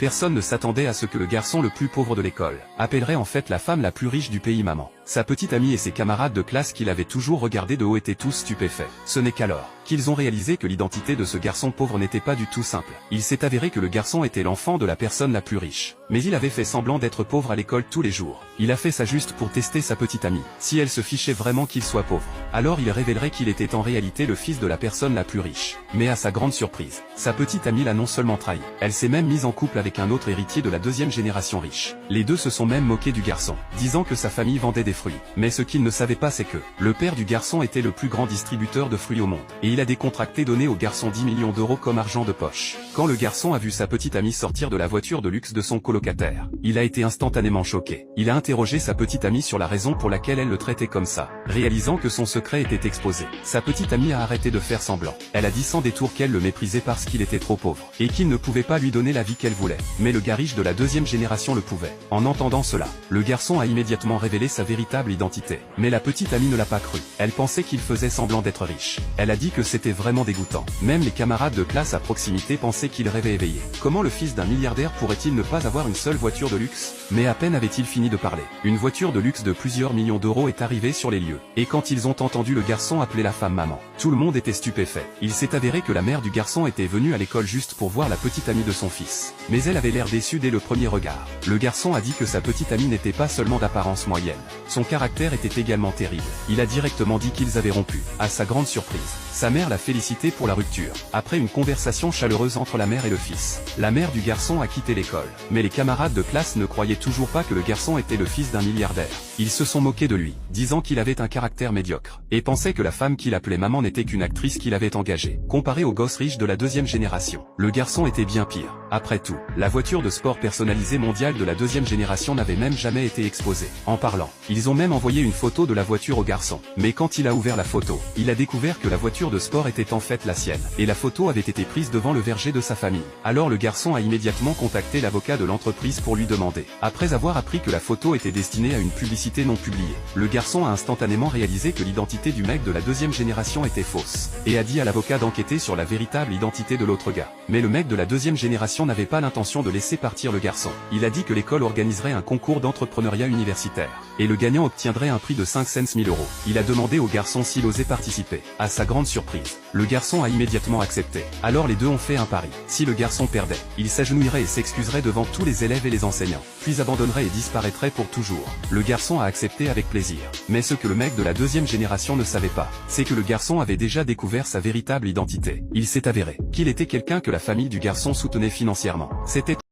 Personne ne s'attendait à ce que le garçon le plus pauvre de l'école appellerait en fait la femme la plus riche du pays maman. Sa petite amie et ses camarades de classe qui l'avaient toujours regardé de haut étaient tous stupéfaits. Ce n'est qu'alors qu'ils ont réalisé que l'identité de ce garçon pauvre n'était pas du tout simple. Il s'est avéré que le garçon était l'enfant de la personne la plus riche. Mais il avait fait semblant d'être pauvre à l'école tous les jours. Il a fait ça juste pour tester sa petite amie. Si elle se fichait vraiment qu'il soit pauvre, alors il révélerait qu'il était en réalité le fils de la personne la plus riche. Mais à sa grande surprise, sa petite amie l'a non seulement trahi, elle s'est même mise en couple avec un autre héritier de la deuxième génération riche. Les deux se sont même moqués du garçon, disant que sa famille vendait des fruits. Mais ce qu'ils ne savaient pas c'est que le père du garçon était le plus grand distributeur de fruits au monde. Et il a décontracté donné au garçon 10 millions d'euros comme argent de poche. Quand le garçon a vu sa petite amie sortir de la voiture de luxe de son colocataire, il a été instantanément choqué. Il a interrogé sa petite amie sur la raison pour laquelle elle le traitait comme ça. Réalisant que son secret était exposé, sa petite amie a arrêté de faire semblant. Elle a dit sans détour qu'elle le méprisait parce qu'il était trop pauvre, et qu'il ne pouvait pas lui donner la vie qu'elle voulait. Mais le gars riche de la deuxième génération le pouvait. En entendant cela, le garçon a immédiatement révélé sa véritable identité. Mais la petite amie ne l'a pas cru. Elle pensait qu'il faisait semblant d'être riche. Elle a dit que c'était vraiment dégoûtant. Même les camarades de classe à proximité pensaient qu'il rêvait éveillé. Comment le fils d'un milliardaire pourrait-il ne pas avoir une seule voiture de luxe? Mais à peine avait-il fini de parler, une voiture de luxe de plusieurs millions d'euros est arrivée sur les lieux. Et quand ils ont entendu le garçon appeler la femme maman, tout le monde était stupéfait. Il s'est avéré que la mère du garçon était venue à l'école juste pour voir la petite amie de son fils. Mais elle avait l'air déçue dès le premier regard. Le garçon a dit que sa petite amie n'était pas seulement d'apparence moyenne. Son caractère était également terrible. Il a directement dit qu'ils avaient rompu. À sa grande surprise, sa mère l'a félicité pour la rupture. Après une conversation chaleureuse entre la mère et le fils, la mère du garçon a quitté l'école. Mais les camarades de classe ne croyaient toujours pas que le garçon était le fils d'un milliardaire. Ils se sont moqués de lui, disant qu'il avait un caractère médiocre, et pensaient que la femme qu'il appelait maman n'était qu'une actrice qu'il avait engagée. Comparé aux gosses riches de la deuxième génération, le garçon était bien pire. Après tout, la voiture de sport personnalisée mondiale de la deuxième génération n'avait même jamais été exposée. En parlant, ils ont même envoyé une photo de la voiture au garçon. Mais quand il a ouvert la photo, il a découvert que la voiture de sport était en fait la sienne, et la photo avait été prise devant le verger de sa famille. Alors le garçon a immédiatement contacté l'avocat de l'entreprise pour lui demander. Après avoir appris que la photo était destinée à une publicité non publiée, le garçon a instantanément réalisé que l'identité du mec de la deuxième génération était fausse, et a dit à l'avocat d'enquêter sur la véritable identité de l'autre gars. Mais le mec de la deuxième génération n'avait pas l'intention de laisser partir le garçon. Il a dit que l'école organiserait un concours d'entrepreneuriat universitaire, et le gagnant obtiendrait un prix de 500 000 euros. Il a demandé au garçon s'il osait participer. À sa grande surprise, le garçon a immédiatement accepté. Alors les deux ont fait un pari. Si le garçon perdait, il s'agenouillerait et s'excuserait devant tous les élèves et les enseignants, puis abandonnerait et disparaîtrait pour toujours. Le garçon a accepté avec plaisir. Mais ce que le mec de la deuxième génération ne savait pas, c'est que le garçon avait déjà découvert sa véritable identité. Il s'est avéré qu'il était quelqu'un que la famille du garçon soutenait financièrement. C'était